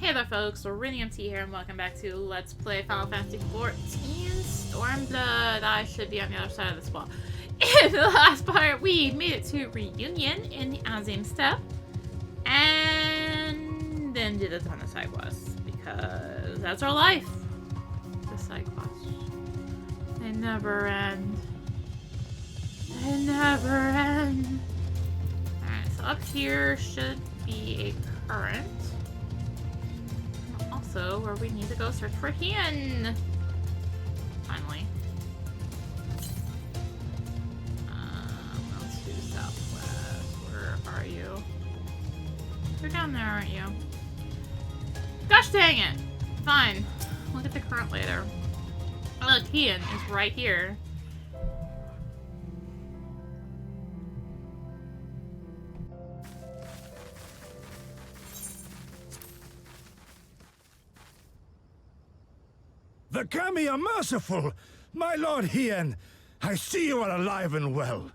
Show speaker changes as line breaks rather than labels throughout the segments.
Hey there folks, rinimt here and welcome back to Let's Play Final Fantasy XIV Stormblood. I should be on the other side of this wall. In the last part, we made it to Reunion in the Azim Steppe. And then did a ton of side quests, because that's our life. The side quests. They never end. They never end. Alright, so up here should be a current. Also, where we need to go search for Hien. Finally. Let's do southwest. Where are you? You're down there, aren't you? Gosh dang it! Fine. Look at the current later. Oh, look, Hien is right here.
The Kami are merciful! My Lord Hien, I see you are alive and well.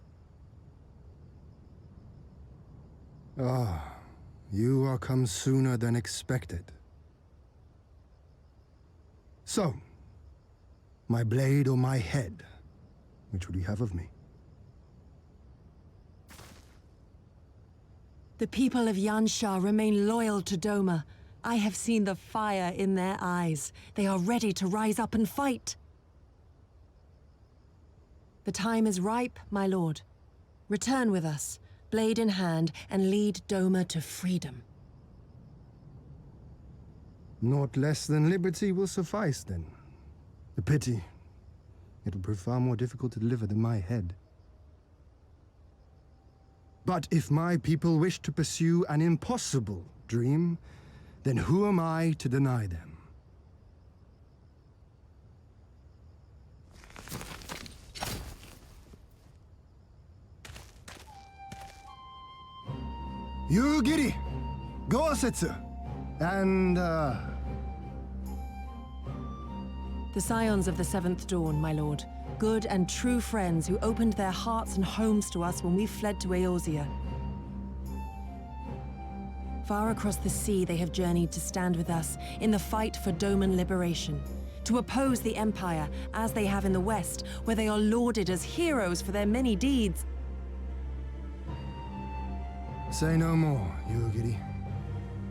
Ah, you are come sooner than expected. So, my blade or my head? Which would you have of me?
The people of Yansha remain loyal to Doma. I have seen the fire in their eyes. They are ready to rise up and fight. The time is ripe, my lord. Return with us, blade in hand, and lead Doma to freedom.
Naught less than liberty will suffice, then. A pity. It will prove far more difficult to deliver than my head. But if my people wish to pursue an impossible dream, then who am I to deny them? You, Giri, Gosetsu, and,
The scions of the Seventh Dawn, my lord. Good and true friends who opened their hearts and homes to us when we fled to Eorzea. Far across the sea, they have journeyed to stand with us in the fight for Doman liberation, to oppose the Empire, as they have in the West, where they are lauded as heroes for their many deeds.
Say no more, Yugiri.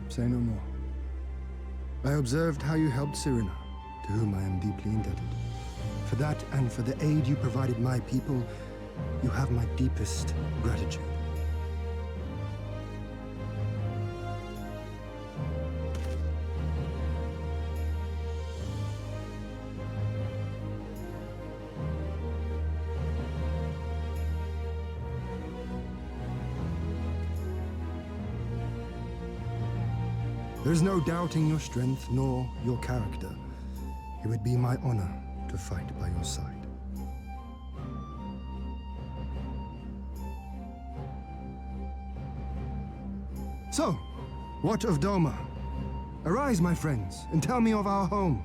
Say no more. I observed how you helped Serena, to whom I am deeply indebted. For that and for the aid you provided my people, you have my deepest gratitude. There's no doubting your strength nor your character. It would be my honor to fight by your side. So, what of Doma? Arise, my friends, and tell me of our home.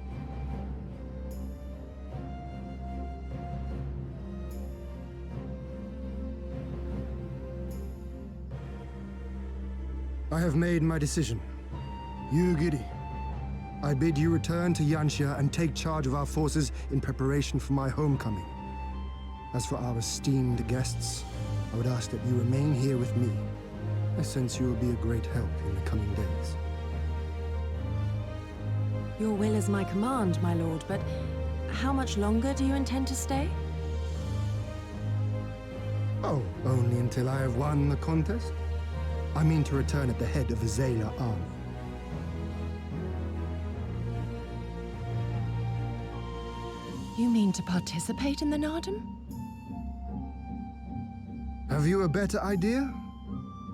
I have made my decision. You, Giri, I bid you return to Yansha and take charge of our forces in preparation for my homecoming. As for our esteemed guests, I would ask that you remain here with me. I sense you will be a great help in the coming days.
Your will is my command, my lord, but how much longer do you intend to stay?
Oh, only until I have won the contest? I mean to return at the head of the Zayla army.
You mean to participate in the Nardum?
Have you a better idea?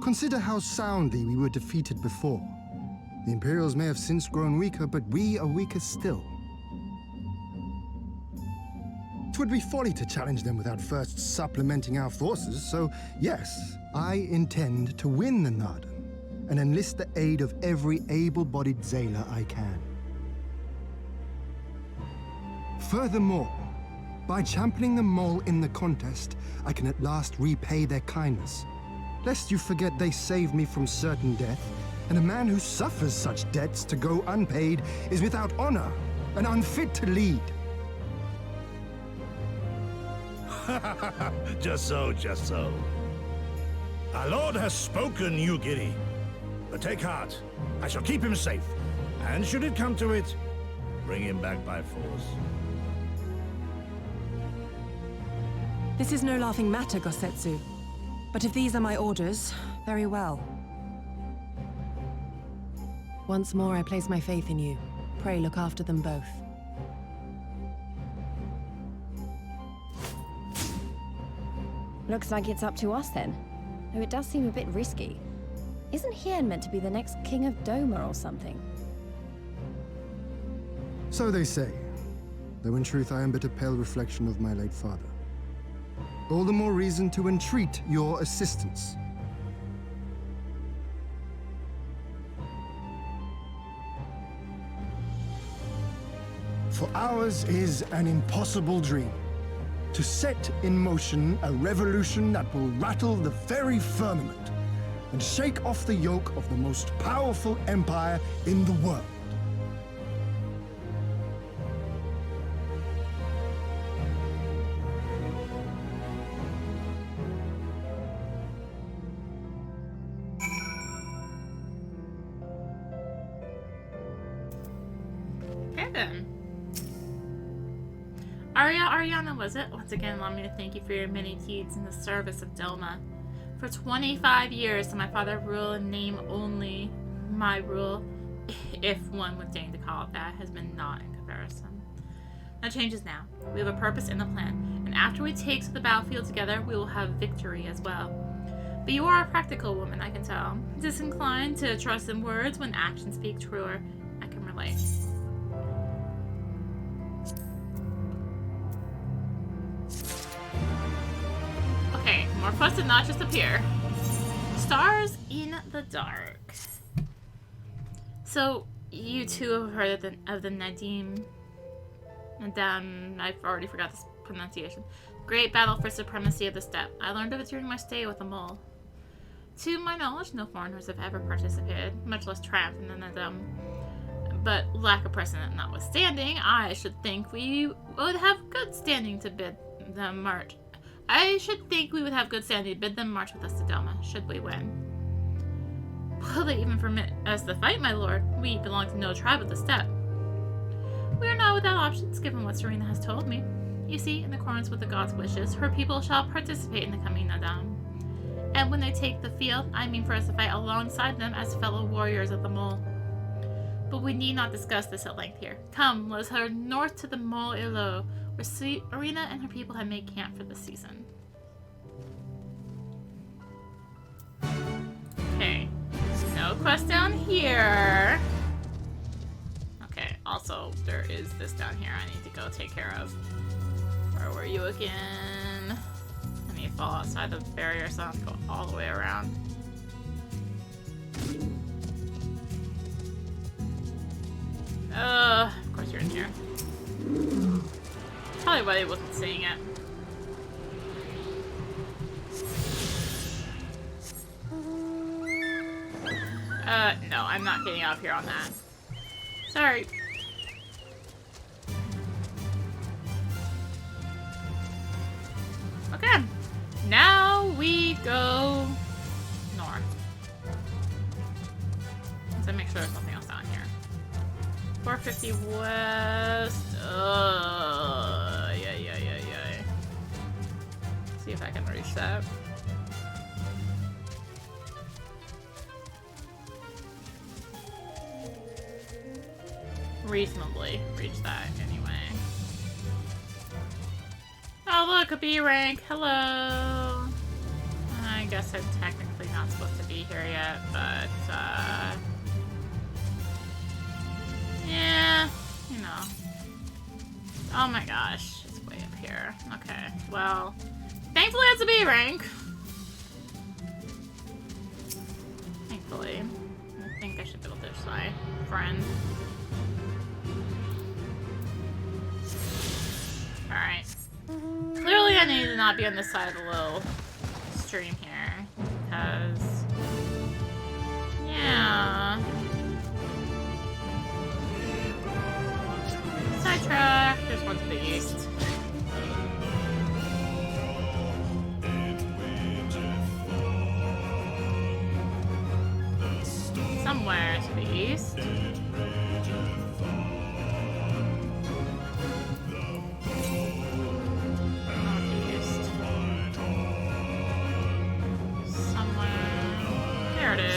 Consider how soundly we were defeated before. The Imperials may have since grown weaker, but we are weaker still. It would be folly to challenge them without first supplementing our forces, so yes, I intend to win the Nardum and enlist the aid of every able-bodied Zayla I can. Furthermore, by championing the Mole in the contest, I can at last repay their kindness. Lest you forget they saved me from certain death And a man who suffers such debts to go unpaid is without honor and unfit to lead.
Just so, just so. Our lord has spoken, you giddy. But take heart. I shall keep him safe. And should it come to it, bring him back by force.
This is no laughing matter, Gosetsu. But if these are my orders, very well. Once more, I place my faith in you. Pray look after them both.
Looks like it's up to us then. Though it does seem a bit risky. Isn't Hien meant to be the next king of Doma or something?
So they say, though in truth I am but a pale reflection of my late father. All the more reason to entreat your assistance. For ours is an impossible dream. To set in motion a revolution that will rattle the very firmament and shake off the yoke of the most powerful empire in the world.
Okay then. Ariana, was it? Once again, allow me to thank you for your many deeds in the service of Doma. For 25 years, did my father rule in name only. My rule, if one would deign to call it that, has been naught in comparison. That changes now. We have a purpose and a plan, and after we take to the battlefield together, we will have victory as well. But you are a practical woman, I can tell. Disinclined to trust in words when actions speak truer. I can relate. Okay, more fuss did not just appear. Stars in the dark. So, you two have heard of the Nadim, I've already forgot this pronunciation. Great battle for supremacy of the steppe. I learned of it during my stay with the mole. To my knowledge, no foreigners have ever participated, much less triumphed in the Nadim. But lack of precedent notwithstanding, I should think we would have good standing to bid them march. I should think we would have good standing to bid them march with us to Doma, should we win. Will they even permit us to fight, my lord? We belong to no tribe of the steppe. We are not without options, given what Serena has told me. You see, in accordance with the god's wishes, her people shall participate in the coming Nadim. And when they take the field, I mean for us to fight alongside them as fellow warriors of the mole. But we need not discuss this at length here. Come, let us head north to the Mole Ilo, where Serena and her people have made camp for the season. Okay, no quest down here. Okay, also, there is this down here I need to go take care of. Where were you again? I need to fall outside the barrier, so I have to go all the way around. Of course you're in here. Probably why he wasn't seeing it. No, I'm not getting out of here on that. Sorry. Okay. Now we go north. So make sure there's nothing else down here. 450 west. Yeah. See if I can reach that. Reasonably reach that anyway. Oh look, a B rank. Hello. I guess I'm technically not supposed to be here yet, but yeah, you know. Oh my gosh, it's way up here. Okay, well, thankfully it's a B rank. Thankfully. I think I should be able to ditch my friend. Alright. Clearly I need to not be on this side of the little stream here, because yeah, Yeah. Sidetrack. There's one to the east. Somewhere to the east. Northeast. Somewhere. There it is.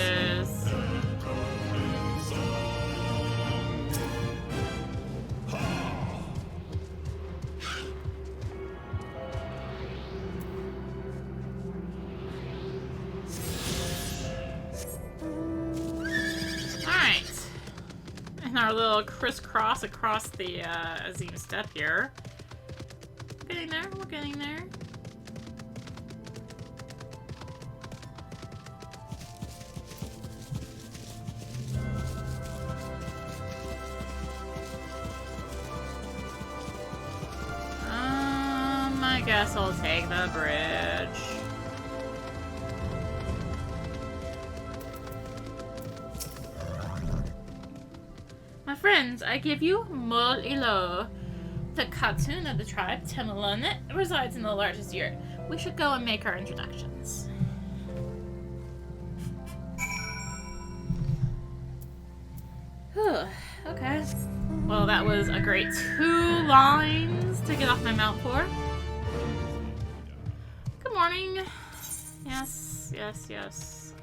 Our little crisscross across the Azim step here. We're getting there, we're getting there. I guess I'll take the bridge. My friends, I give you Mol Ilo. The Khatun of the tribe, Temelun, resides in the largest yurt. We should go and make our introductions. Whew, okay. Well, that was a great 2 lines to get off my mount for. Good morning. Yes, yes, yes.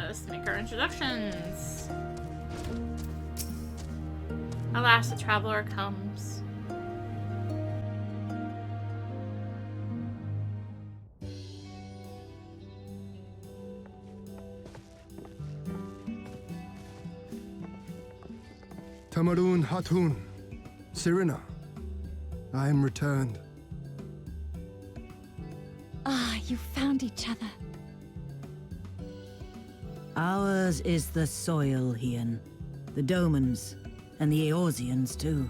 Let's make our introductions. Alas, the traveler comes.
Tamarun Hatun, Sirina, I am returned.
Ah, you found each other.
Ours is the soil, Hien. The Domans, and the Eorzeans, too.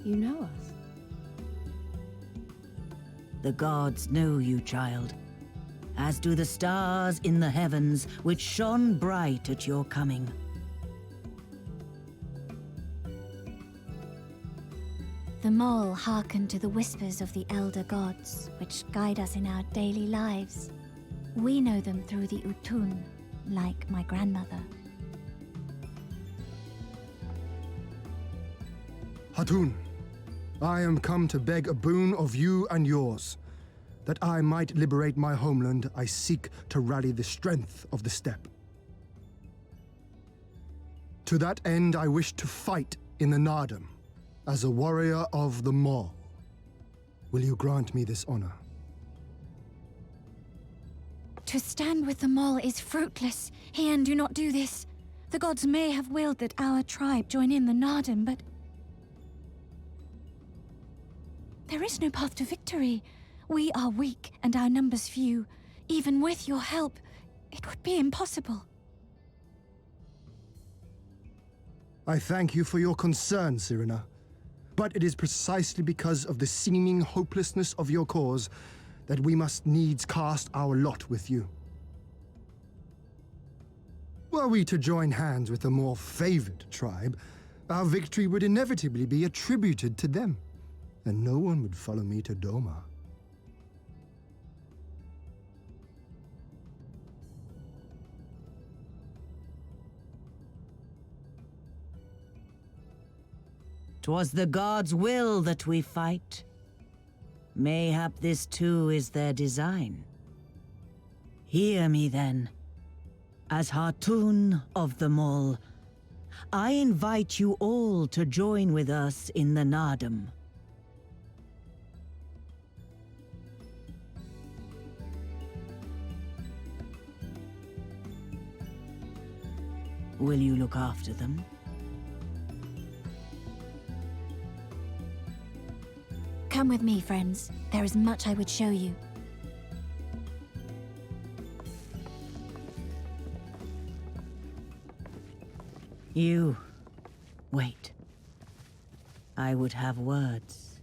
You know us?
The gods know you, child. As do the stars in the heavens, which shone bright at your coming.
The mole hearken to the whispers of the elder gods, which guide us in our daily lives. We know them through the Utun, like my grandmother.
Hatun, I am come to beg a boon of you and yours. That I might liberate my homeland, I seek to rally the strength of the steppe. To that end, I wish to fight in the Nardum, as a warrior of the Maul. Will you grant me this honor?
To stand with the mole is fruitless. Hien, do not do this. The gods may have willed that our tribe join in the Nardum, but there is no path to victory. We are weak and our numbers few. Even with your help, it would be impossible.
I thank you for your concern, Sirina. But it is precisely because of the seeming hopelessness of your cause that we must needs cast our lot with you. Were we to join hands with a more favored tribe, our victory would inevitably be attributed to them, and no one would follow me to Doma.
"'Twas the gods' will that we fight. Mayhap this too is their design. Hear me then. As Hatun of the Mole, I invite you all to join with us in the Nardum. Will you look after them?
Come with me, friends. There is much I would show you.
You... wait. I would have words.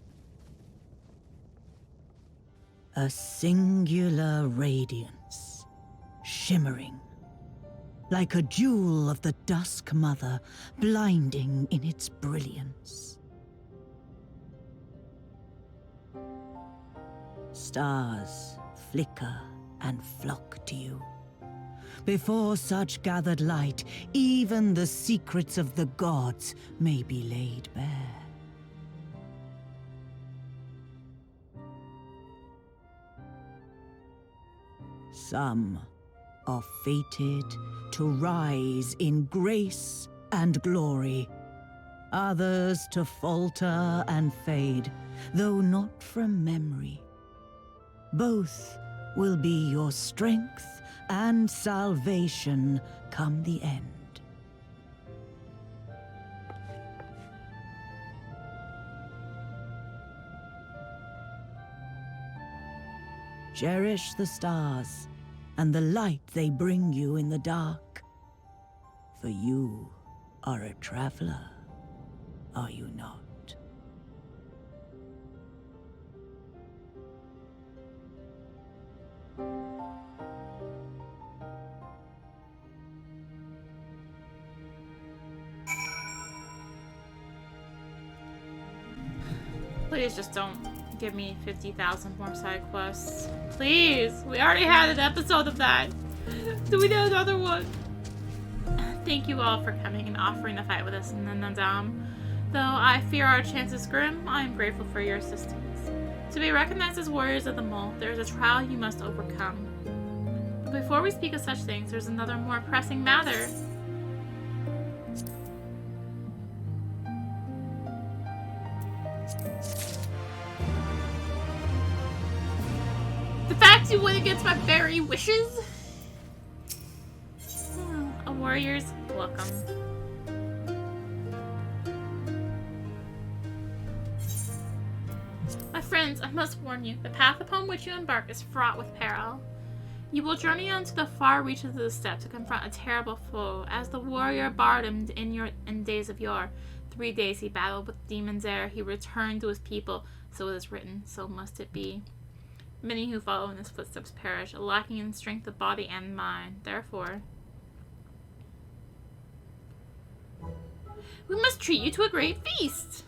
A singular radiance, shimmering, like a jewel of the Dusk Mother, blinding in its brilliance. Stars flicker and flock to you. Before such gathered light, even the secrets of the gods may be laid bare. Some are fated to rise in grace and glory, others to falter and fade, though not from memory. Both will be your strength and salvation come the end. Cherish the stars and the light they bring you in the dark. For you are a traveler, are you not?
Please just don't give me 50,000 more side quests. Please! We already had an episode of that. Do we need another one? Thank you all for coming and offering the fight with us in the Nadam. Though I fear our chances grim, I am grateful for your assistance. To be recognized as warriors of the Mole, there is a trial you must overcome. But before we speak of such things, there's another more pressing matter. The fact you went against my very wishes? A warrior's welcome. My friends, I must warn you, the path upon which you embark is fraught with peril. You will journey on to the far reaches of the steppe to confront a terrible foe, as the warrior Bardimed in days of yore. 3 days he battled with demons ere he returned to his people. So it is written, so must it be. Many who follow in his footsteps perish, lacking in strength of body and mind. Therefore, we must treat you to a great feast.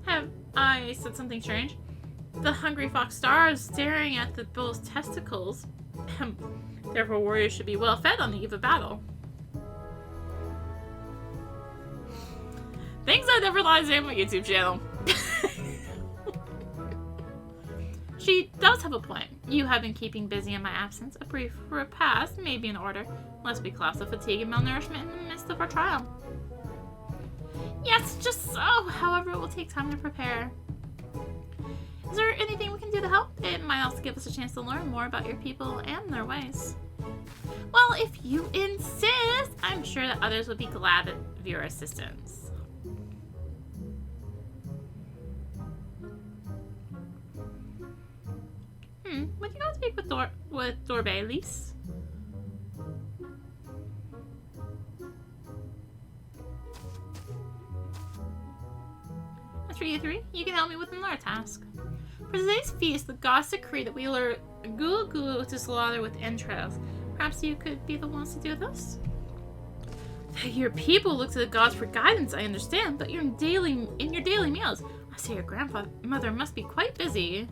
Have I said something strange? The hungry fox stars staring at the bull's testicles. Therefore, warriors should be well fed on the eve of battle. Things I never lied to say on my YouTube channel. She does have a point. You have been keeping busy in my absence. A brief repast may be in order, lest we collapse of fatigue and malnourishment in the midst of our trial. Yes, just so. However, it will take time to prepare. Is there anything we can do to help? It might also give us a chance to learn more about your people and their ways. Well, if you insist, I'm sure that others would be glad of your assistance. Would you go speak with Dorbe, Lise? As for you three, you can help me with another task. For today's feast, the gods decree that we lure Gulu to slaughter with entrails. Perhaps you could be the ones to do this? Your people look to the gods for guidance, I understand, but in your daily meals, I say your grandmother must be quite busy.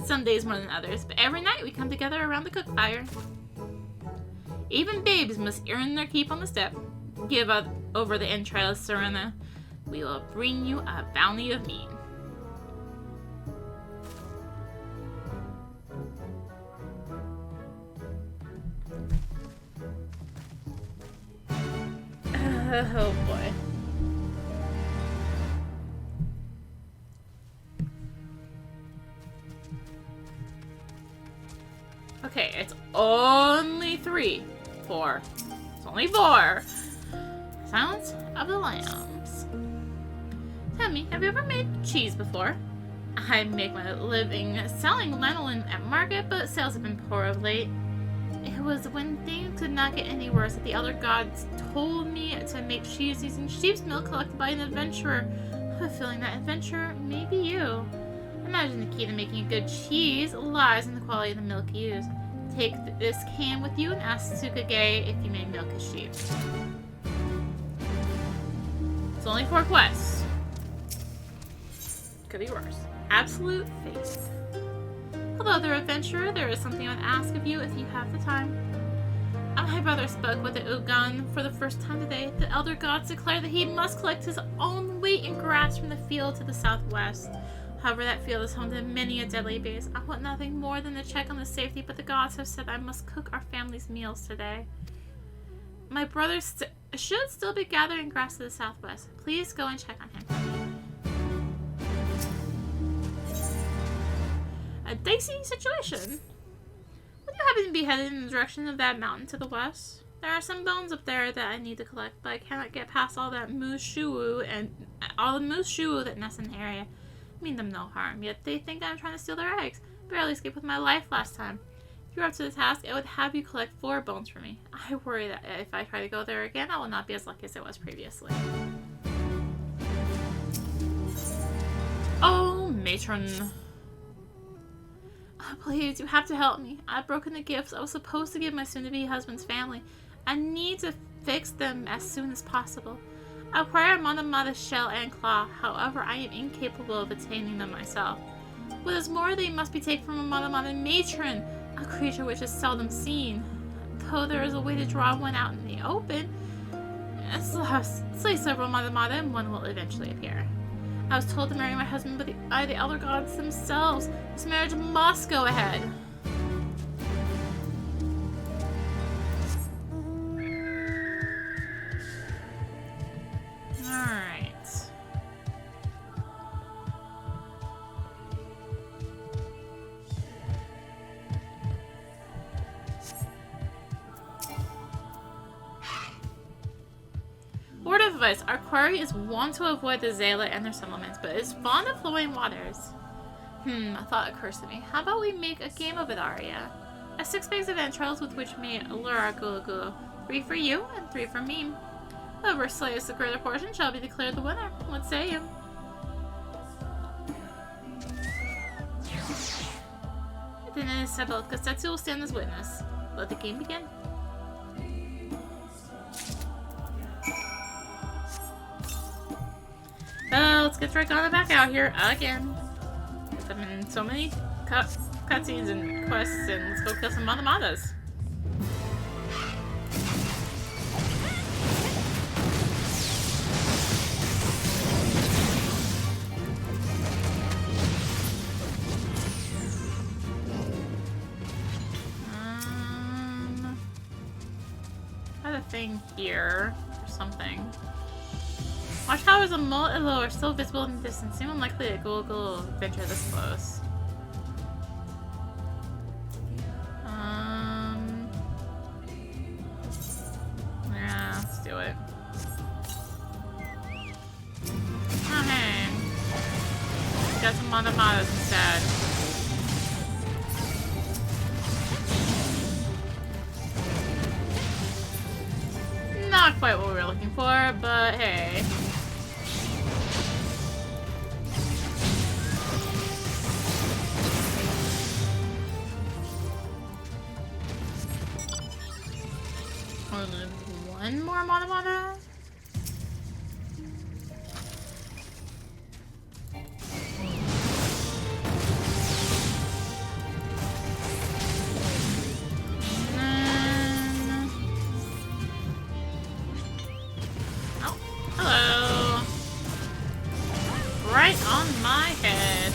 Some days more than others, but every night we come together around the cook fire. Even babes must earn their keep on the steppe. Give up over the entrails, Serena. We will bring you a bounty of meat. Oh boy. Okay, it's only 4. It's only 4. Silence of the Lambs. Tell me, have you ever made cheese before? I make my living selling lanolin at market, but sales have been poor of late. It was when things could not get any worse that the elder gods told me to make cheese using sheep's milk collected by an adventurer. I have a feeling that adventurer may be you. Imagine the key to making a good cheese lies in the quality of the milk used. Take this can with you and ask Tsukage if you may milk his sheep. It's only 4 quests. Could be worse. Absolute faith. Hello there, adventurer. There is something I would ask of you if you have the time. My brother spoke with the Ugan for the first time today. The elder gods declared that he must collect his own weight in grass from the field to the southwest. However, that field is home to many a deadly beast. I want nothing more than to check on the safety, but the gods have said I must cook our family's meals today. My brother should still be gathering grass to the southwest. Please go and check on him. A dicey situation. Would you happen to be headed in the direction of that mountain to the west? There are some bones up there that I need to collect, but I cannot get past all that moose shoo and all the moose shoo that nest in the area. I mean them no harm, yet they think I'm trying to steal their eggs. Barely escaped with my life last time. If you're up to the task, I would have you collect 4 bones for me. I worry that if I try to go there again, I will not be as lucky as I was previously. Oh, matron. Oh, please, you have to help me. I've broken the gifts I was supposed to give my soon-to-be husband's family. I need to fix them as soon as possible. I acquire Monomata's shell and claw, however, I am incapable of attaining them myself. What is more, they must be taken from a Monomata matron, a creature which is seldom seen. Though there is a way to draw one out in the open, slay several Monomata and one will eventually appear. I was told to marry my husband by the elder gods themselves. This marriage must go ahead. Alright. Word of advice, our quarry is wont to avoid the Zala and their settlements, but is fond of flowing waters. A thought occurs to me. How about we make a game of it, Arya? A 6 bags of entrails with which may allure our Gulu. 3 for you and 3 for me. Whoever slays the greater portion shall be declared the winner. What say you? Then it is settled. Kasetsu will stand as witness. Let the game begin. Let's get Dragona back out here again. I'm in so many cutscenes and quests, and let's go kill some Monomatas. I have a thing here or something. Watchtowers of Mol-Ilo are still visible in the distance. Seem unlikely a Gulu venture this close. Yeah, let's do it. Oh, hey. Got some Monomatas instead. Not quite what we were looking for, but hey. One more Monomata? Oh, hello. Right on my head.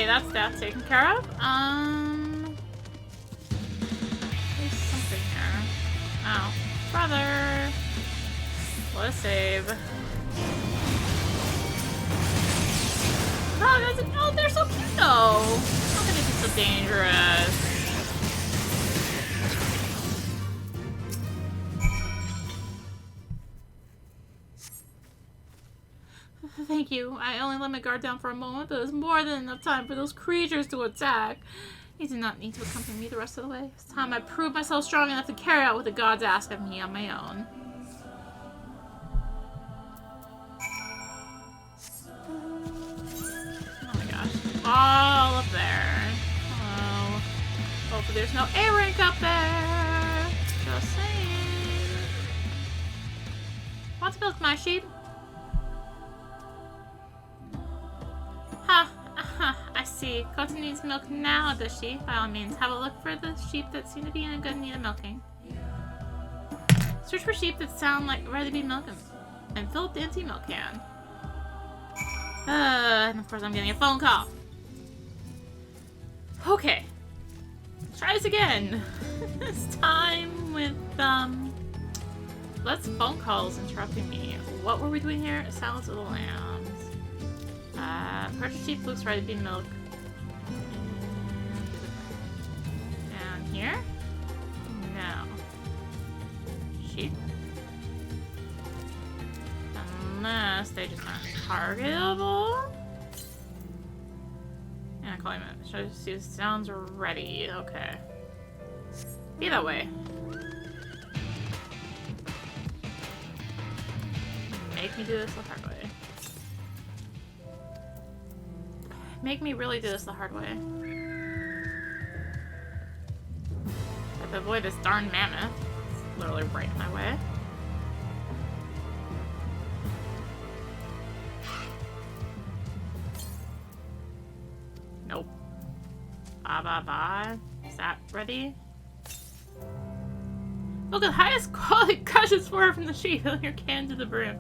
That's that taken care of. There's something here. Oh, brother. What a save. Oh, they're so cute though. How can they be so dangerous? thank you. I only let my guard down for a moment, but it was more than enough time for those creatures to attack. You do not need to accompany me the rest of the way. It's time I proved myself strong enough to carry out what the gods ask of me on my own. Oh my gosh. All up there. Oh. Hopefully there's no A rank up there. Just saying. Want to milk my sheep? Ha! I see. Kota needs milk now, does she? By all means, have a look for the sheep that seem to be in a good need of milking. Search for sheep that sound like ready to be milked and fill up the empty milk can. And of course I'm getting a phone call. Okay. Let's try this again. This time with, less phone calls interrupting me. What were we doing here? Silence of the lambs. Purchase sheep looks ready to be milked. Down here? No. Sheep? Unless they just aren't targetable? Yeah, call him out. Should I see if sounds ready? Okay. Be that way. Make me do this the hard way. Make me really do this the hard way. I have to avoid this darn mammoth. It's literally right in my way. Nope. Bye. Is that ready? Look at the highest quality gushes forward from the sheep filling your can to the brim.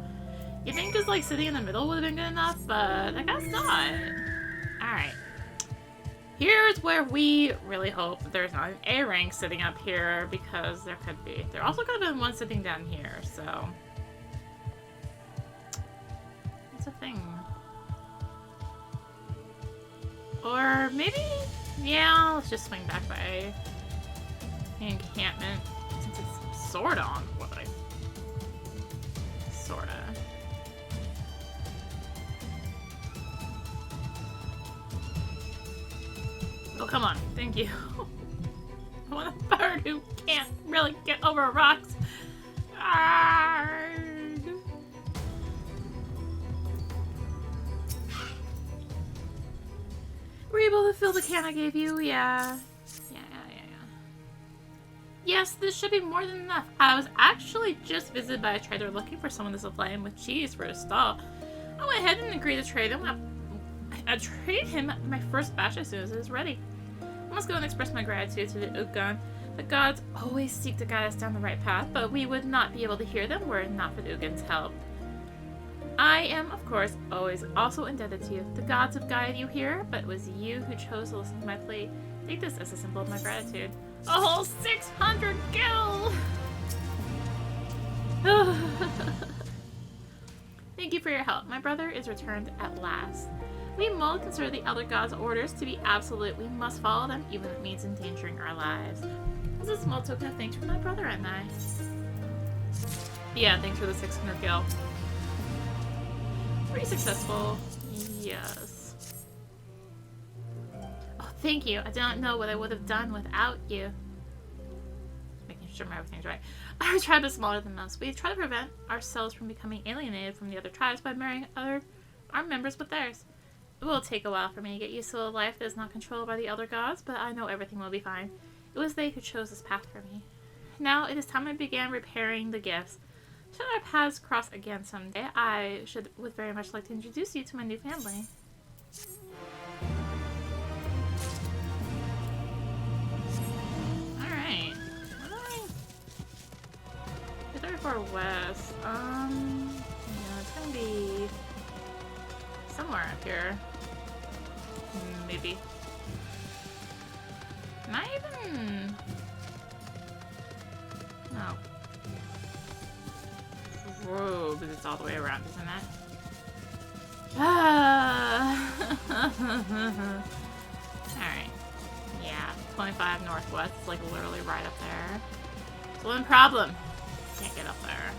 You think just like sitting in the middle would have been good enough, but I guess not. Alright. Here's where we really hope there's not an A rank sitting up here, because there could be. There also could have been one sitting down here, so. It's a thing. Or maybe, yeah, let's just swing back by the encampment, since it's sorta on the way. Sorta. Oh, come on. Thank you. I want a bird who can't really get over rocks. Arrgh. Were you able to fill the can I gave you? Yeah. Yes, this should be more than enough. I was actually just visited by a trader looking for someone to supply him with cheese for his stall. I went ahead and agreed to trade him. I'd trade him my first batch as soon as it is ready. I must go and express my gratitude to the Uggan. The gods always seek to guide us down the right path, but we would not be able to hear them were it not for the Uggan's help. I am, of course, always also indebted to you. The gods have guided you here, but it was you who chose to listen to my plea. Take this as a symbol of my gratitude. A whole 600 gil! Thank you for your help. My brother is returned at last. We Mold consider the Elder God's orders to be absolute. We must follow them, even if it means endangering our lives. This is a small token of thanks from my brother and I. Yeah, thanks for the 600 gil. Pretty successful. Yes. Oh, thank you. I don't know what I would have done without you. Making sure everything's right. Our tribe is smaller than most. We try to prevent ourselves from becoming alienated from the other tribes by marrying our members with theirs. It will take a while for me to get used to a life that is not controlled by the Elder Gods, but I know everything will be fine. It was they who chose this path for me. Now it is time I began repairing the gifts. Should our paths cross again someday, I would very much like to introduce you to my new family. Alright. What do I... 34 West. Yeah, it's gonna be somewhere up here. Maybe. Can I even... No. Whoa, because it's all the way around, isn't it? Alright. Yeah, 25 Northwest. It's like literally right up there. It's one problem. Can't get up there.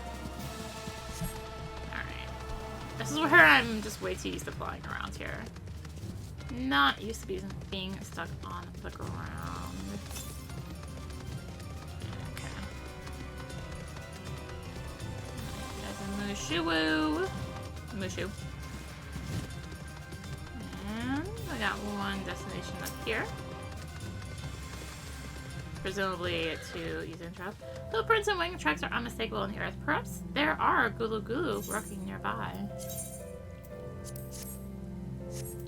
Alright. This is where I'm just way too used to flying around here. Not used to being stuck on the ground. Okay. There's a Mushu. Mushu. And I got one destination up here. Presumably to use interrupt. Blueprints and wing tracks are unmistakable in the earth. Perhaps there are Gulu Gulu working nearby.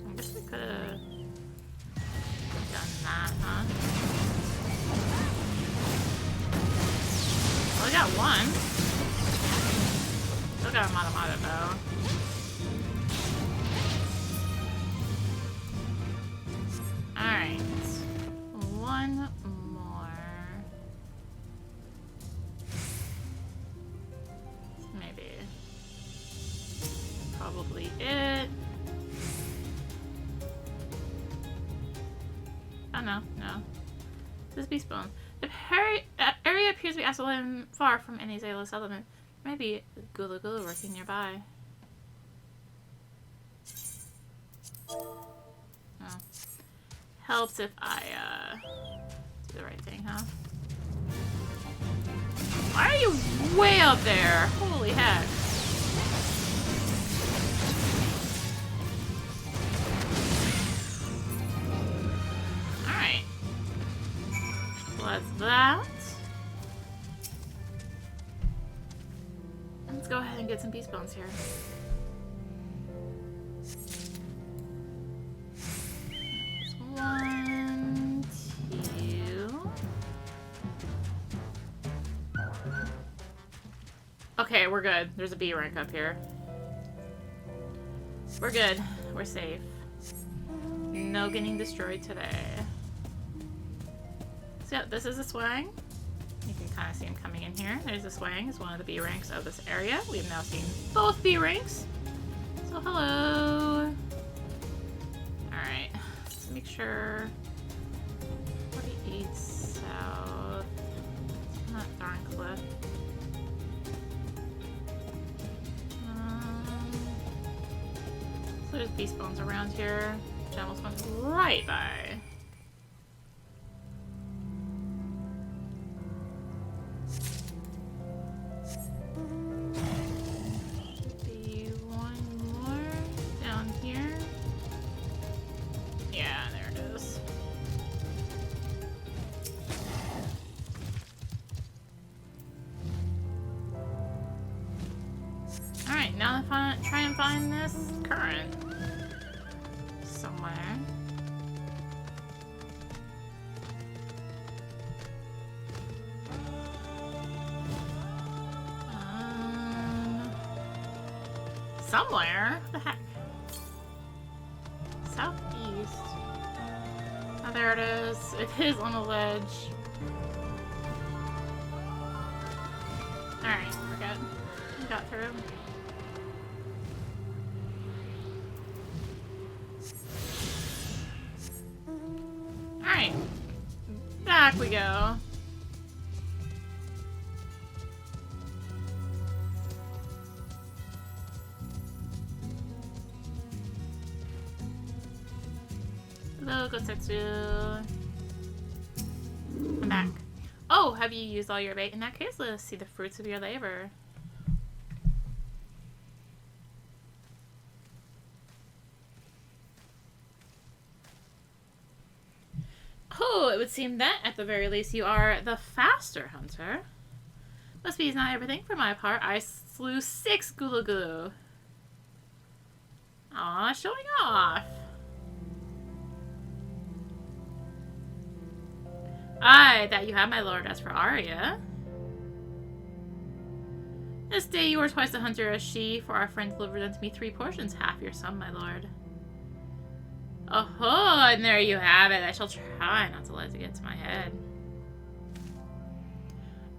I guess we could have done that, huh? Well, we got one. Still got a Matamata though. Alright. One more. Maybe. Probably it. Oh no, no. This beast bone. The area appears to be isolated far from any Zayla settlement. Maybe Gulu Gulu working nearby. Oh. Helps if I do the right thing, huh? Why are you way up there? Holy heck. Alright. So that's that. Let's go ahead and get some beast bones here. One, two. Okay, we're good. There's a B rank up here. We're good. We're safe. No getting destroyed today. So yeah, this is a swang. You can kind of see him coming in here. There's a swang. It's one of the B ranks of this area. We have now seen both B ranks. So hello. Alright. Let's make sure 48 south. Not Thorncliff. So there's beast bones around here, which I almost went right by. Maybe one more down here. Yeah, there it is. Alright, now try and find this current somewhere. Somewhere? What the heck? Southeast. Oh, there it is. It is on a ledge. Alright, we're good. We got through. Alright. Back we go. Hello, Gosetsu. I'm back. Oh, have you used all your bait? In that case, let us see the fruits of your labor. Oh, it would seem that, at the very least, you are the faster hunter. But speed is not everything. For my part, I slew 6 Gulu Gulu. Aw, showing off. Aye, that you have, my lord. As for Arya, this day you were twice the hunter as she, for our friend delivered unto me 3 portions, half your sum, my lord. Oh, and there you have it. I shall try not to let it get to my head.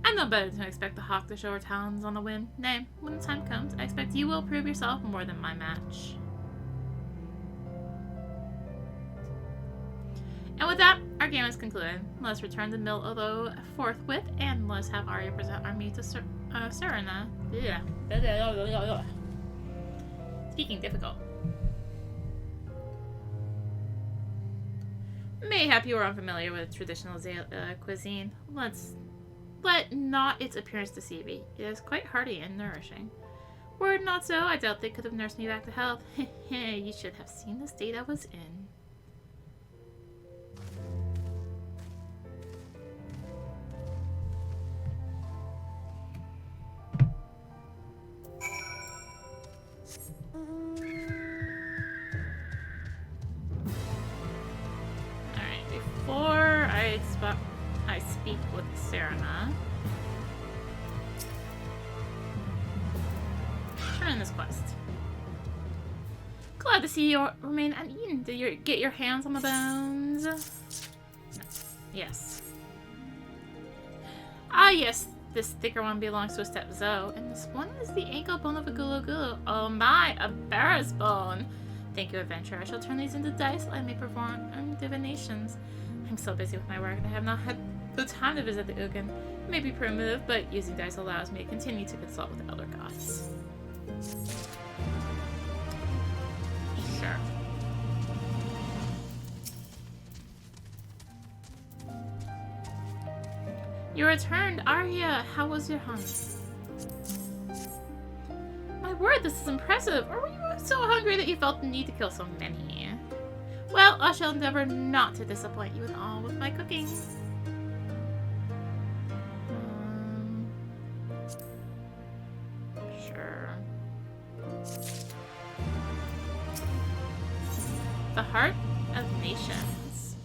I know better than to expect the hawk to show her talons on the wind. Nay, when the time comes, I expect you will prove yourself more than my match. And with that, our game is concluded. Let us return to Mill Although forthwith, and let us have Arya present our meat to Serena. Yeah. Speaking difficult. Mayhap you are unfamiliar with traditional cuisine. Let not its appearance deceive you. It is quite hearty and nourishing. Were it not so, I doubt they could have nursed me back to health. You should have seen the state I was in. Alright, before I speak with Serena, turn in this quest. Glad to see you remain uneaten. Did you get your hands on the bones? No. Yes. Ah, yes. This thicker one belongs to a step Zoe, and this one is the ankle bone of a Gulu Gulu. Oh my, a bear's bone. Thank you, adventurer. I shall turn these into dice I may perform divinations. I'm so busy with my work and I have not had the time to visit the Ugin. It may be primitive, but using dice allows me to continue to consult with the elder gods. Sure. You returned, Arya. How was your hunt? My word, this is impressive. Or were you so hungry that you felt the need to kill so many? Well, I shall endeavor not to disappoint you at all with my cooking. Sure. The Heart of Nations.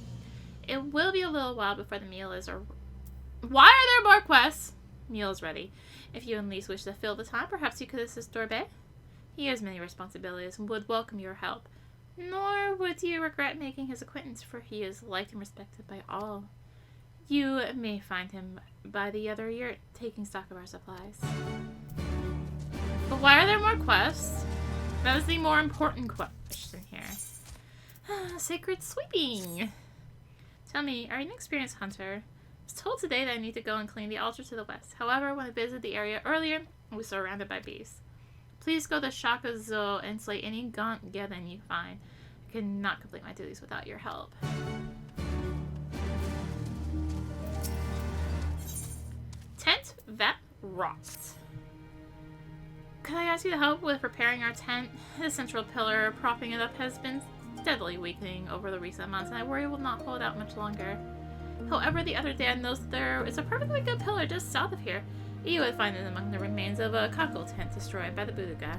It will be a little while before the meal is over. Why are there more quests? Meal is ready. If you and Lise wish to fill the time, perhaps you could assist Dorbe. He has many responsibilities and would welcome your help. Nor would you regret making his acquaintance, for he is liked and respected by all. You may find him by the other yurt, taking stock of our supplies. But why are there more quests? That is the more important question here. Sacred sweeping. Tell me, are you an experienced hunter? I was told today that I need to go and clean the altar to the west. However, when I visited the area earlier, I was surrounded by beasts. Please go to Shaka Zo and slay any gaunt Geddon you find. I cannot complete my duties without your help. Tent that rocked. Could I ask you to help with repairing our tent? The central pillar propping it up has been steadily weakening over the recent months, and I worry it will not hold out much longer. However, the other day I noticed there is a perfectly good pillar just south of here. You would find it among the remains of a cockle tent destroyed by the Buduga.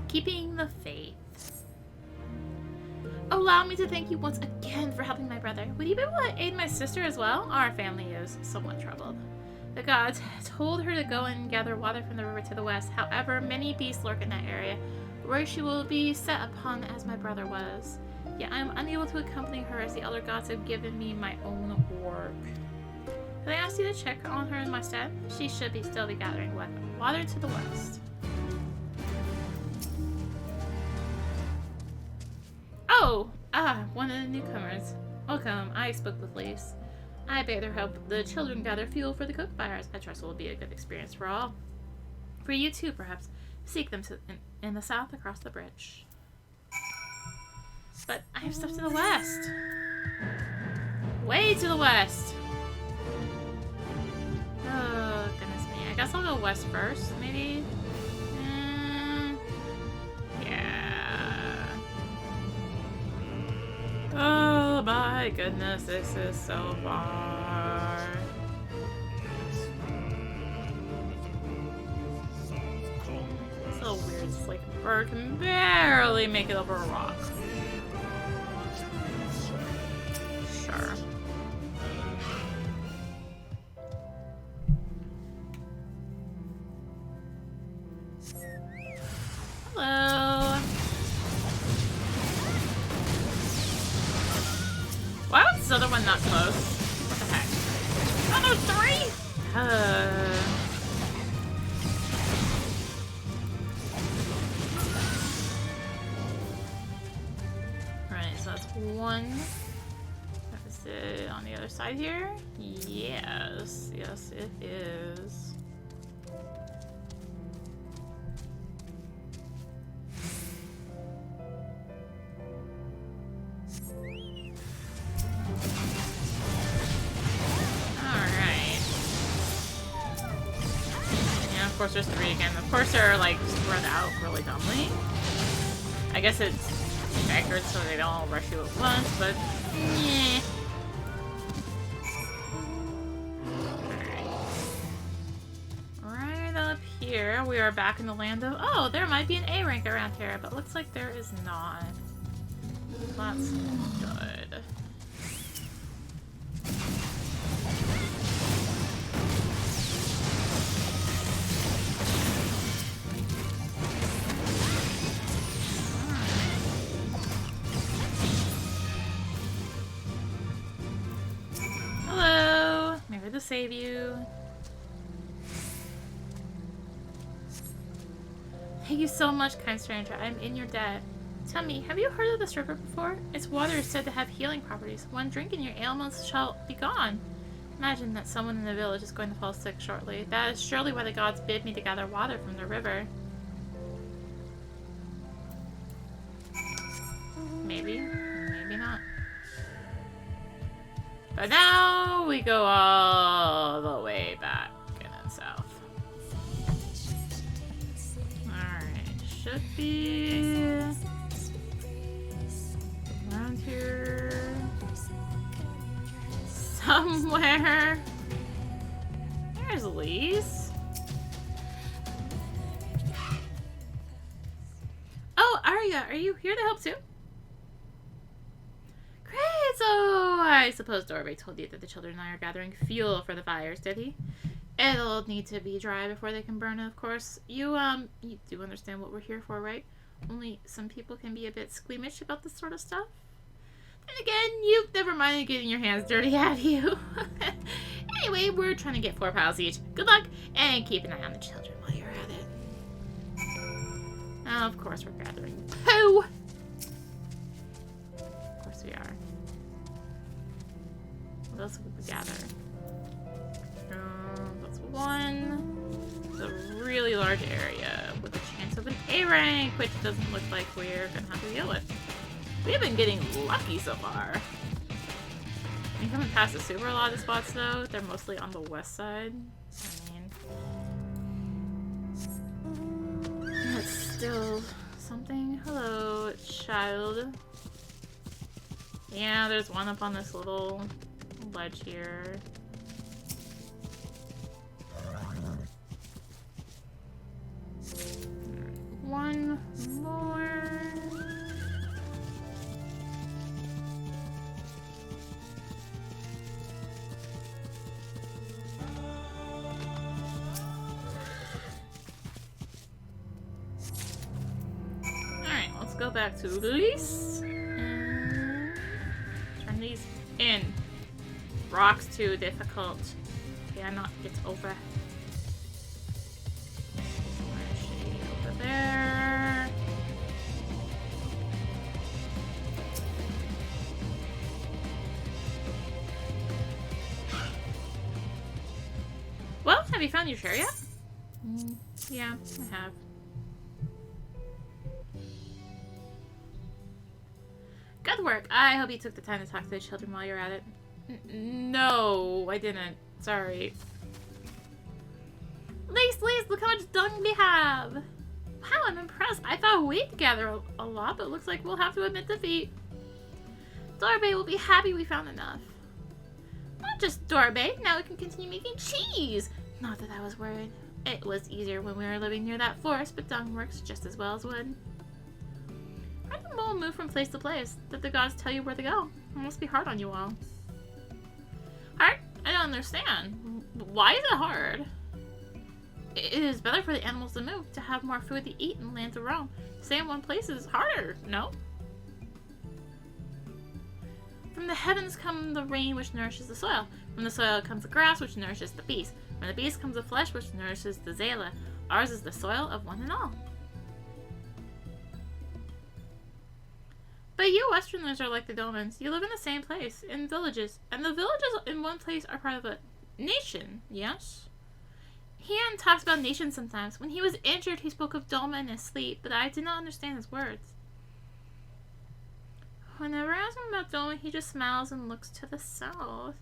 Keeping the faith. Allow me to thank you once again for helping my brother. Would you be able to aid my sister as well? Our family is somewhat troubled. The gods told her to go and gather water from the river to the west. However, many beasts lurk in that area, where she will be set upon as my brother was. Yet I am unable to accompany her as the elder gods have given me my own work. Can I ask you to check on her in my stead? She should still be gathering water to the west. Oh! One of the newcomers. Welcome. I spoke with Lise. I bade her help the children gather fuel for the cook fires. I trust it will be a good experience for all. For you too, perhaps. Seek them in the south across the bridge. But I have stuff to the west. Way to the west. Oh, goodness me. I guess I'll go west first, maybe? Yeah. Oh my goodness, this is so far. It's so weird. It's like a bird can barely make it over a rock. Sure. Hello. Why was this other one not close? What the heck? Oh, there's three? Alright, so that's one. Is it on the other side here? Yes. Yes, it is. course, there's 3 again. Of course, they're like spread out really dumbly. I guess it's staggered so they don't all rush you at once, but yeah. Right up here, we are back in the land of. Oh, there might be an A rank around here, but looks like there is not. That's good. Hello! I'm here to save you. Thank you so much, kind stranger. I'm in your debt. Tell me, have you heard of this river before? Its water is said to have healing properties. One drink and your ailments shall be gone. Imagine that someone in the village is going to fall sick shortly. That is surely why the gods bid me to gather water from the river. Maybe. Maybe not. But now we go all the way back in the south. Alright, should be around here somewhere. There's Lise. Oh, Arya, are you here to help too? Great, so I suppose Dorbe told you that the children and I are gathering fuel for the fires, did he? It'll need to be dry before they can burn it, of course. You do understand what we're here for, right? Only some people can be a bit squeamish about this sort of stuff. And again, you've never minded getting your hands dirty, have you? Anyway, we're trying to get 4 piles each. Good luck, and keep an eye on the children while you're at it. Oh, of course we're gathering poo! Of course we are. What else would we gather? That's 1. It's a really large area with a chance of an A rank, which doesn't look like we're gonna have to deal with. We've been getting lucky so far. I'm coming past the super a lot of spots though. They're mostly on the west side. I mean, that's still something. Hello, child. Yeah, there's one up on this little ledge here. One more. Alright, let's go back to Lise. And turn these in. Rock's too difficult. Cannot get over. Where is she? Over there. Well, have you found your chair yet? Yeah, I have. Good work. I hope you took the time to talk to the children while you're at it. No, I didn't. Sorry. Lise, look how much dung we have. Wow, I'm impressed. I thought we'd gather a lot, but it looks like we'll have to admit defeat. Dorbe will be happy we found enough. Not just Dorbe, now we can continue making cheese. Not that I was worried. It was easier when we were living near that forest, but dung works just as well as wood. How did the mole move from place to place? Did the gods tell you where to go? It must be hard on you all. Hard? I don't understand. Why is it hard? It is better for the animals to move, to have more food to eat and land to roam. To stay in one place is harder, no? From the heavens comes the rain which nourishes the soil. From the soil comes the grass which nourishes the beast. From the beast comes the flesh which nourishes the Zayla. Ours is the soil of one and all. But you Westerners are like the Domans. You live in the same place, in villages. And the villages in one place are part of a nation, yes? Hien talks about nations sometimes. When he was injured, he spoke of Doma in his sleep, but I did not understand his words. Whenever I ask him about Doma, he just smiles and looks to the south.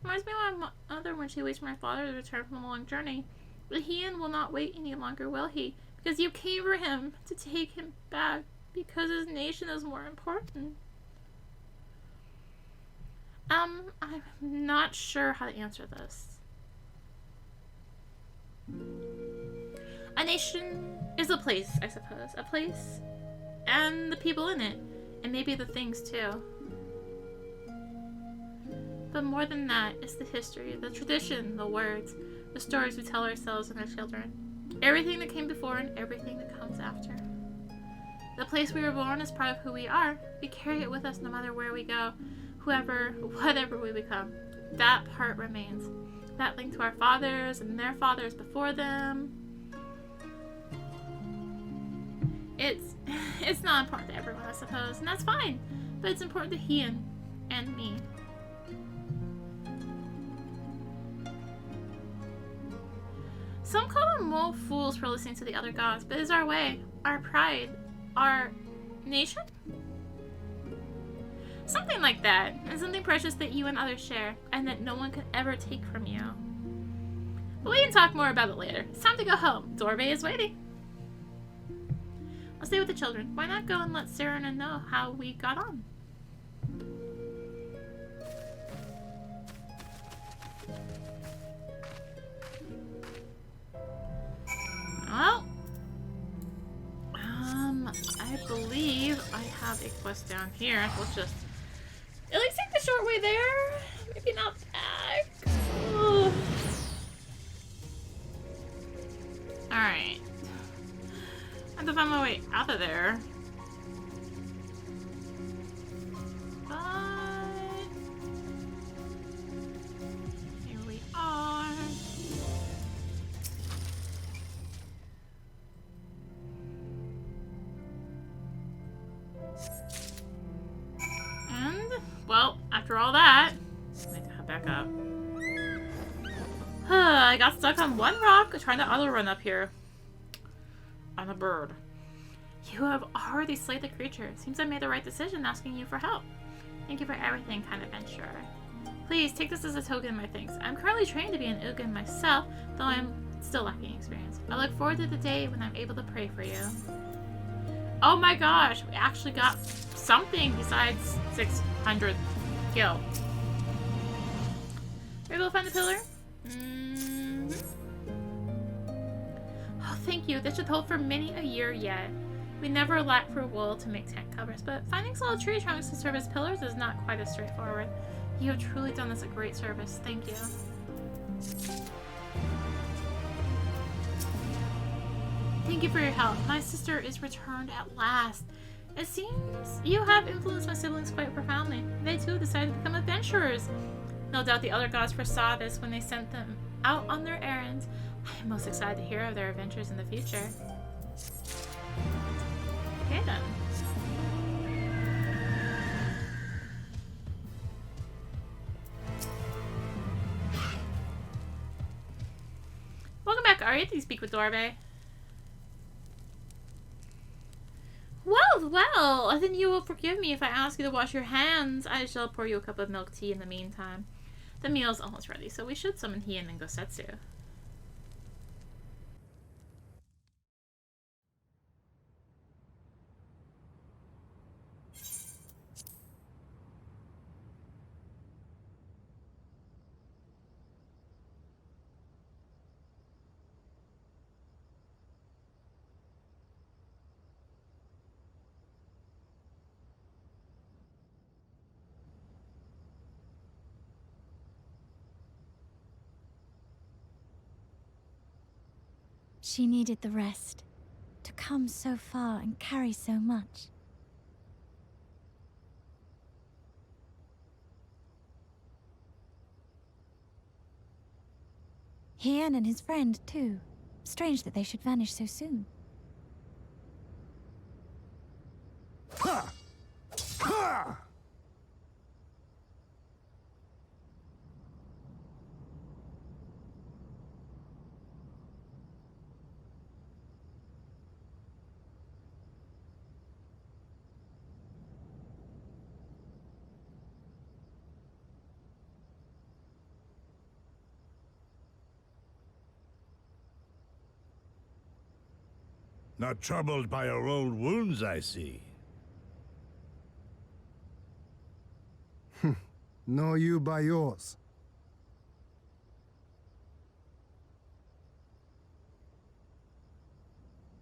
Reminds me of my mother when she waits for my father to return from a long journey. But Hien will not wait any longer, will he? Because you came for him to take him back because his nation is more important. I'm not sure how to answer this. A nation is a place, I suppose. A place and the people in it. And maybe the things too. But more than that, it's the history, the tradition, the words, the stories we tell ourselves and our children. Everything that came before and everything that comes after. The place we were born is part of who we are. We carry it with us no matter where we go, whatever we become. That part remains. That link to our fathers and their fathers before them. It's not important to everyone, I suppose, and that's fine. But it's important to Hien and me. Some call them mole fools for listening to the other gods, but it's our way, our pride, our nation? Something like that, and something precious that you and others share, and that no one can ever take from you. But we can talk more about it later. It's time to go home. Dorbe is waiting. I'll stay with the children. Why not go and let Serena know how we got on? Well, I believe I have a quest down here. Let's just at least take the short way there. Maybe not back. Ugh. Alright. I have to find my way out of there. But here we are. And, well, after all that, I need to head back up. I got stuck on one rock trying to auto run up here. I'm a bird. You have already slayed the creature. Seems I made the right decision asking you for help. Thank you for everything, kind adventurer. Please take this as a token of my thanks. I'm currently trained to be an Ugin myself, though I'm still lacking experience. I look forward to the day when I'm able to pray for you. Oh my gosh, we actually got something besides 600 gil. Are you able to find the pillar? Oh, thank you. This should hold for many a year yet. We never lack for wool to make tent covers, but finding solid tree trunks to serve as pillars is not quite as straightforward. You have truly done us a great service. Thank you. Thank you for your help. My sister is returned at last. It seems you have influenced my siblings quite profoundly. They too decided to become adventurers. No doubt the other gods foresaw this when they sent them out on their errands. I am most excited to hear of their adventures in the future. Okay then. Welcome back, Arya. Do you speak with Dorbe? Well, then you will forgive me if I ask you to wash your hands. I shall pour you a cup of milk tea in the meantime. The meal is almost ready, so we should summon Hien and Gosetsu.
She needed the rest, to come so far and carry so much. Hien and his friend, too. Strange that they should vanish so soon.
Ha! Ha!
Not troubled by your old wounds, I see.
Nor you by yours.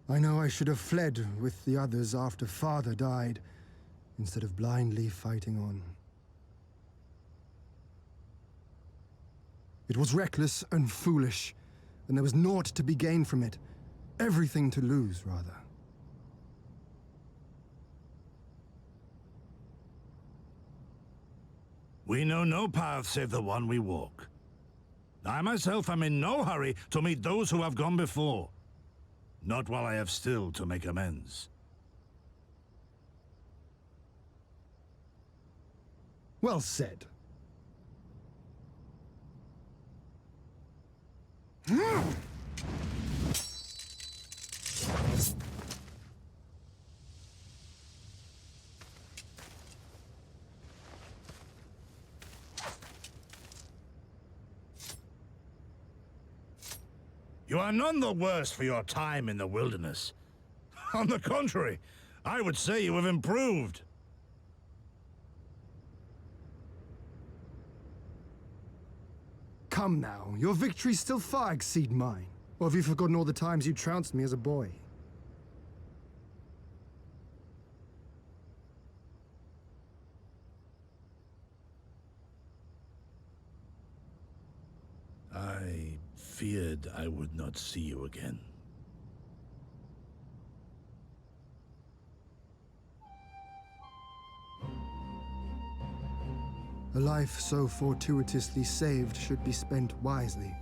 I know I should have fled with the others after Father died, instead of blindly fighting on. It was reckless and foolish, and there was naught to be gained from it. Everything to lose, rather.
We know no path save the one we walk. I myself am in no hurry to meet those who have gone before. Not while I have still to make amends.
Well said.
You are none the worse for your time in the wilderness. On the contrary, I would say you have improved.
Come now, your victories still far exceed mine. Or have you forgotten all the times you trounced me as a boy?
I feared I would not see you again.
A life so fortuitously saved should be spent wisely.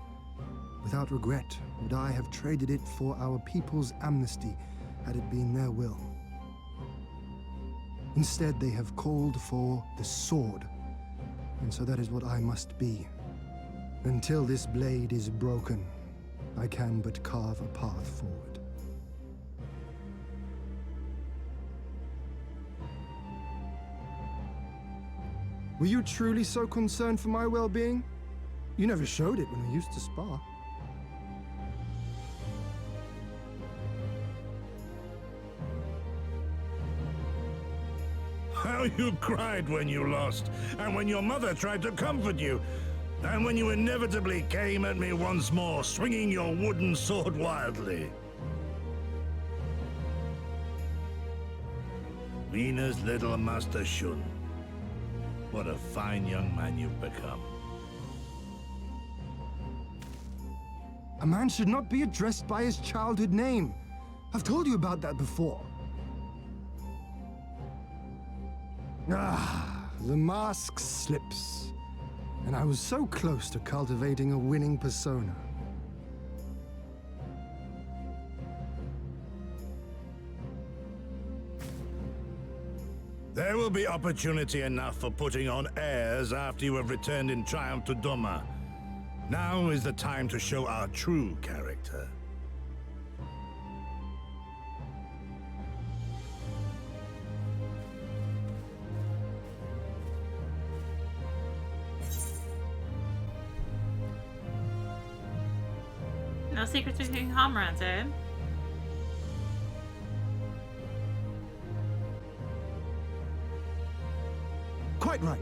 Without regret, would I have traded it for our people's amnesty, had it been their will. Instead, they have called for the sword, and so that is what I must be. Until this blade is broken, I can but carve a path forward. Were you truly so concerned for my well-being? You never showed it when we used to spar.
How you cried when you lost, and when your mother tried to comfort you, and when you inevitably came at me once more, swinging your wooden sword wildly. Mina's little Master Shun. What a fine young man you've become.
A man should not be addressed by his childhood name. I've told you about that before. Ah, the mask slips. And I was so close to cultivating a winning persona.
There will be opportunity enough for putting on airs after you have returned in triumph to Doma. Now is the time to show our true character.
No secrets between comrades, eh?
Quite right.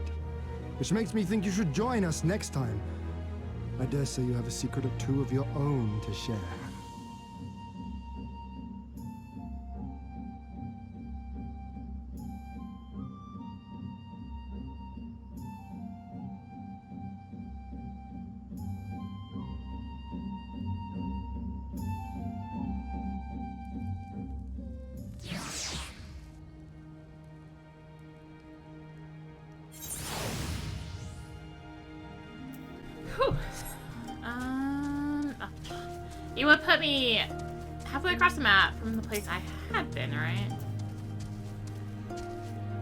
Which makes me think you should join us next time. I dare say you have a secret or two of your own to share.
Whew. You would put me halfway across the map from the place I had been, right?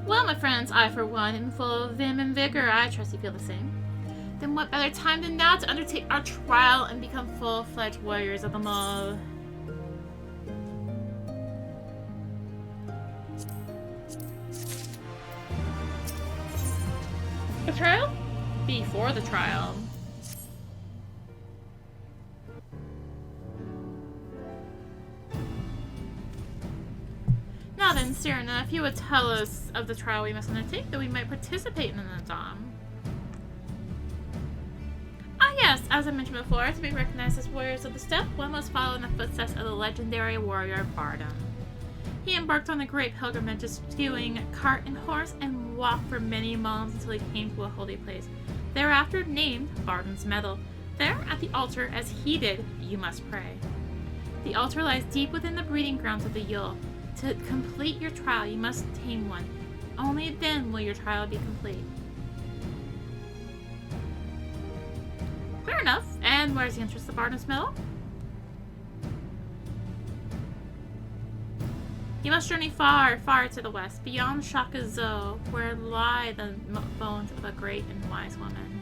Well, my friends, I for one am full of vim and vigor. I trust you feel the same. Then what better time than now to undertake our trial and become full-fledged warriors of the Maul? The trial? Before the trial. then, Cyrano, if you would tell us of the trial we must undertake, that we might participate in the Dom. Ah yes, as I mentioned before, to be recognized as warriors of the steppe, one must follow in the footsteps of the legendary warrior Bardem. He embarked on a great pilgrimage, skewing cart and horse, and walked for many miles until he came to a holy place, thereafter named Bardem's Meadow. There, at the altar, as he did, you must pray. The altar lies deep within the breeding grounds of the Yule. To complete your trial, you must tame one. Only then will your trial be complete. Fair enough. And where's the entrance to Bardem's Meadow? You must journey far, far to the west, beyond Shakazo, where lie the bones of a great and wise woman.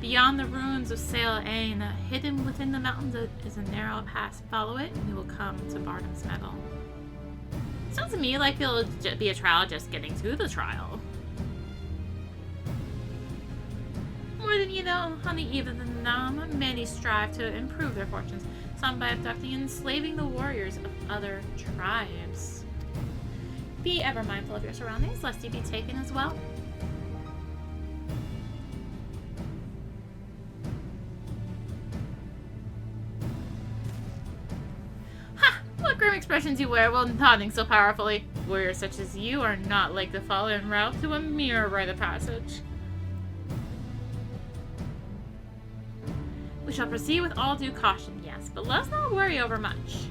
Beyond the ruins of Sail Ain, hidden within the mountains is a narrow pass. Follow it, and you will come to Bardem's Meadow. Sounds to me like it'll be a trial just getting to the trial. More than you know, on the eve of the Nam, many strive to improve their fortunes, some by abducting and enslaving the warriors of other tribes. Be ever mindful of your surroundings, lest you be taken as well. Ha! What grim expressions you wear while nodding so powerfully. Warriors such as you are not like to follow en route to a mere rite of passage. We shall proceed with all due caution, yes, but let's not worry over much.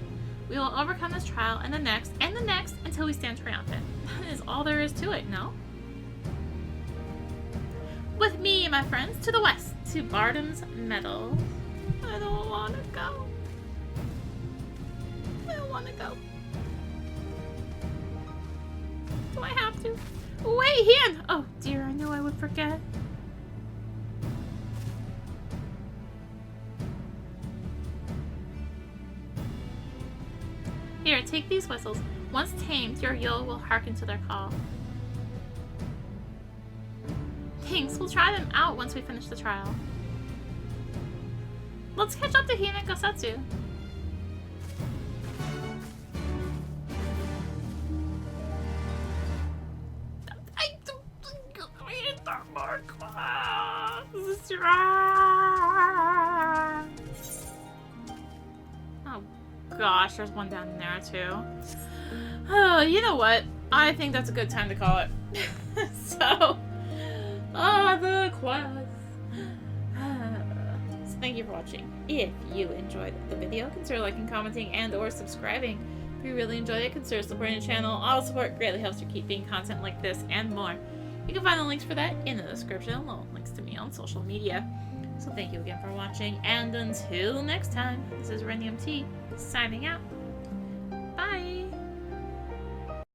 We will overcome this trial and the next, until we stand triumphant. That is all there is to it, no? With me, my friends, to the west, to Bardem's Meadow. I don't want to go. I don't want to go. Do I have to? Wait, Hien! Oh dear, I knew I would forget. Here, take these whistles. Once tamed, your Yule will hearken to their call. Thanks, we'll try them out once we finish the trial. Let's catch up to Hien and Gosatsu. I don't read that mark. This is right. Oh gosh, there's one down there too. Oh, you know what? I think that's a good time to call it. So, the quest. So thank you for watching. If you enjoyed the video, consider liking, commenting, and or subscribing. If you really enjoyed it, consider supporting the channel. All support greatly helps to keep being content like this and more. You can find the links for that in the description, along with links to me on social media. So thank you again for watching, and until next time, this is rinimt signing out.